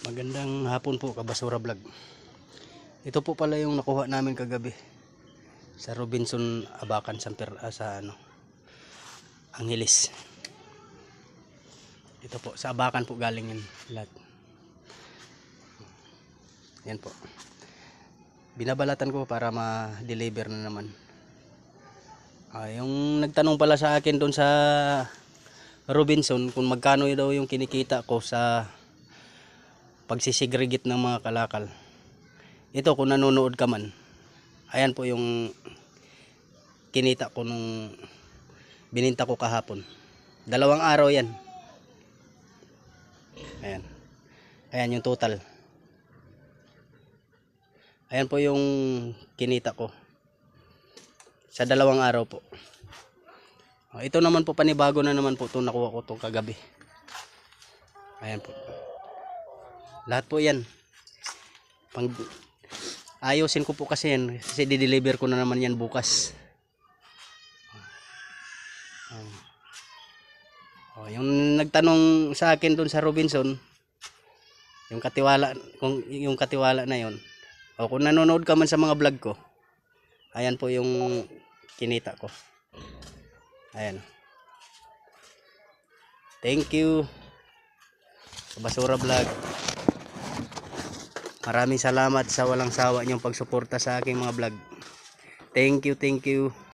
Magandang hapon po, Kabasura Vlog. Ito po pala yung nakuha namin kagabi sa Robinson Abacan sa Angeles. Ito po sa Abacan po galing yan lahat. Yan po. Binabalatan ko para ma-deliver na naman. Yung nagtanong pala sa akin doon sa Robinson kung magkano daw yung kinikita ko sa pagsisigregit ng mga kalakal. Ito kung nanonood ka man, ayan po yung kinita ko nung bininta ko kahapon. 2 araw yan. Ayan yung total. Ayan po yung kinita ko sa 2 araw po. Ito naman po panibago na naman po itong nakuha ko itong kagabi. Ayan po. Lahat po yan. Ayusin ko po kasi yan. Kasi di-deliver ko na naman yan bukas. Yung nagtanong sa akin doon sa Robinson, yung katiwala na yon. Kung nanonood ka man sa mga vlog ko, ayan po yung kinita ko. Ayan. Thank you, Kabasura Vlog. Maraming salamat sa walang sawa niyong pagsuporta sa aking mga vlog. Thank you, thank you.